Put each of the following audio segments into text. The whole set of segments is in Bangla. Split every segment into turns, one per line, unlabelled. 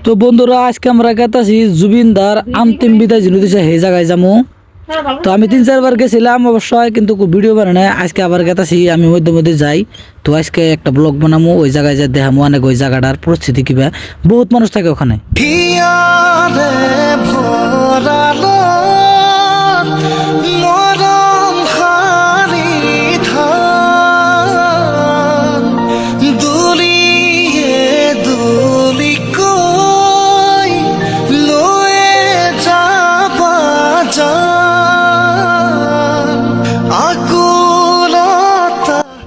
তো বন্ধুরা আজকে আমরা গেতাছি জুবিনদার অন্তিম বিদায় যিনি দিছে সেই জায়গায় যাবো। তো আমি 3-4 বার গেছিলাম অবশ্যই, কিন্তু ভিডিও বানাই নাই। আজকে আবার গেতাছি, আমি মধ্যে মধ্যে যাই। তো আজকে একটা ব্লগ বানাবো, ওই জায়গায় যা দেখাবো অনেক, ওই জায়গাটার পরিস্থিতি কিবা, বহুত মানুষ থাকে ওখানে।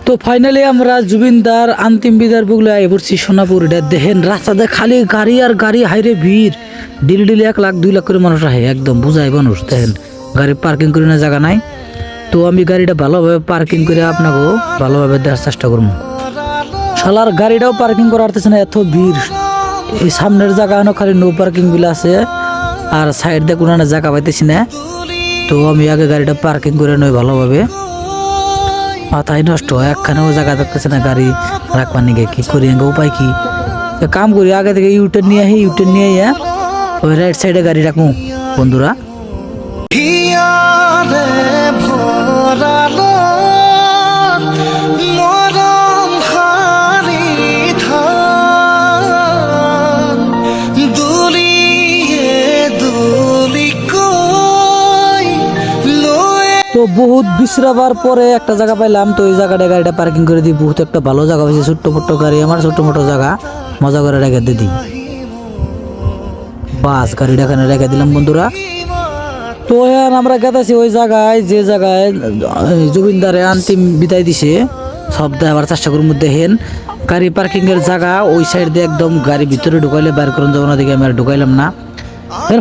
তো ফাইনালি আমরা জুবিনদার অন্তিম বিদার বুগলে আই পড়ছি সোনাপুর। এটা দেখেন রাস্তাতে খালি গাড়ি আর গাড়ি, হাইরে ভিড়। ডেলি 1 লাখ 2 লাখ করে মানুষ আহে, একদম বুঝাই মানুষ। দেখেন গাড়ি পার্কিং করে না জায়গা নাই। তো আমি গাড়িটা ভালোভাবে পার্কিং করে আপনাকে ভালোভাবে দেওয়ার চেষ্টা করবো। শালার গাড়িটাও পার্কিং করা পারতেছে না, এত ভিড়। এই সামনের জায়গা খালি নো পার্কিং গুলো আছে, আর সাইড দিয়ে কোনো জায়গা পাইতেছি না। তো আমি আগে গাড়িটা পার্কিং করে নই ভালোভাবে। মাথায় নষ্ট, একখানেও জায়গা থাকতেছে না গাড়ি রাখবার নিকে। কি করি উপায় কি? কাম করি, আগে থেকে ইউটার নিয়ে আহি, ইউটার নিয়ে ওই রাইট সাইডে গাড়ি রাখবো বন্ধুরা। তো বহুত বিশ্রাবার পরে একটা জায়গা পাইলাম। তো এই জায়গাটা গাড়িটা পার্কিং করে দিই। বহুত একটা ভালো জায়গা পাইছে, ছোট্ট মোট্ট গাড়ি, আমার ছোট্ট মোটো জায়গা মজা করে রেখে দিই। বাস গাড়িটা এখানে রেখে দিলাম বন্ধুরা। তো এখন আমরা গেতাছি ওই জায়গায়, যে জায়গায় জুবিনদারে অন্তিম বিদায় দিছে। সব দেখাবার চেষ্টা করুন। দেখেন গাড়ি পার্কিং এর জায়গা ওই সাইড দিয়ে, একদম গাড়ি ভিতরে ঢুকাইলে বাইর করুন যাবো না, দিকে আমি আর ঢুকাইলাম না।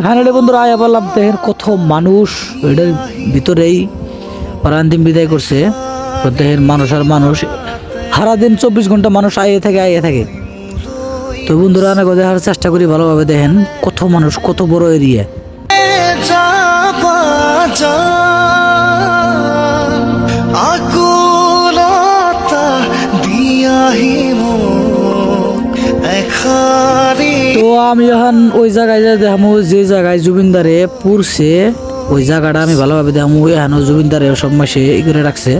ফাইনালি বন্ধুরা আয়া বললাম, দেখেন কত মানুষ এটার ভিতরেই অন্তিম বিদায় করছে। তো দেখেন মানুষ আর মানুষ, সারাদিন 24 ঘন্টা মানুষ আইয়ে থাকে। তো বন্ধুরা অনেক দেখার চেষ্টা করি ভালোভাবে। দেখেন কত মানুষ, কত বড় এরিয়া। তো আমি এখন ওই জায়গায় যা দেখামো, যে জায়গায় জুবিনদারে পুরছে ওই জায়গাটা আমি ভালোভাবে দেখামো। এখানে জুবিনদারে সব মাসে ই করে রাখছে।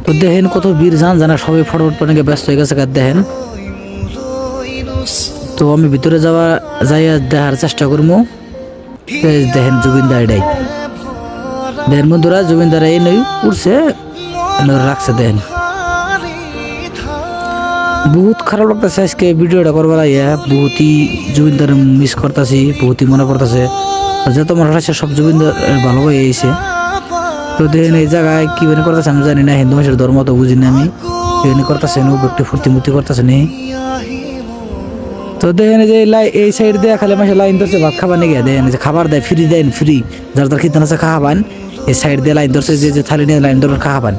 তো দেখেন কত বীর জানা সবাই ফটোফট পানিকে ব্যস্ত হয়ে গেছে। দেখেন তো আমি ভিতরে যাই দেখার চেষ্টা করবো। দেখেন জুবিনদার এটাই, দেখেন বন্ধুরা জুবিনদার এই নই উঠছে রাখছে। দেখেন বহুত খারাপ লাগতেছে আজকে ভিডিওটা করবার আইয়া। বহুতই জুবিনদার মিস করতেছি, বহুতই মনে পড়তেছে। যত মানুষ আছে সব জুবিনদার ভালো হয়ে এসেছে। তো দেখেন এই জায়গায় কি মানে করতেছে আমি জানি না, হিন্দু মানুষের ধর্ম তো বুঝি না আমি। এখানে করতেছে একটু ফুর্তি করতেছে নি। তো দেখেন যে এই সাইড দিয়ে খালি মাসে লাইন ধরছে ভাত খাবার নিয়ে গিয়ে। দেখেন যে খাবার দেয়, ফ্রি দেন, ফ্রি যার যার খিদান আছে খাওয়াবান। এই সাইড দিয়ে লাইন ধরছে, যে থালি নিয়ে লাইন ধরে খাওয়াবান।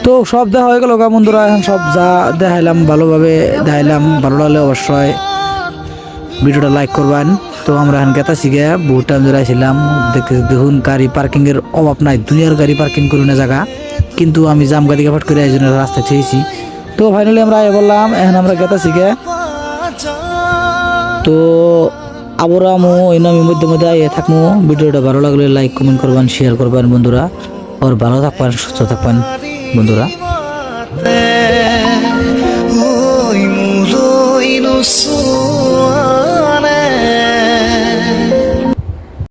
তো সব দেখা হয়ে গেল বন্ধুরা। এখন সব যা দেখাইলাম ভালোভাবে দেখাইলাম। ভালো লাগলে অবশ্যই ভিডিওটা লাইক করবেন। তো আমরা এখন গেতাছি গিয়া, বহুত টাইম ধরে আসছিলাম। দেখুন গাড়ি পার্কিং এর অভাব নাই, দুনিয়ার গাড়ি পার্কিং করি না জায়গা। কিন্তু আমি জাম গাড়ি ফাট করে এই জন্য রাস্তায় ছেড়েছি। তো ফাইনালি আমরা বললাম এখন আমরা গেতাছি গিয়া। তো আবার আমি মধ্যে আইয়ে থাকবো। ভিডিওটা ভালো লাগলে লাইক কমেন্ট করবেন, শেয়ার করবেন বন্ধুরা। আর ভালো থাকবেন, সুস্থ থাকবেন বন্ধুরা।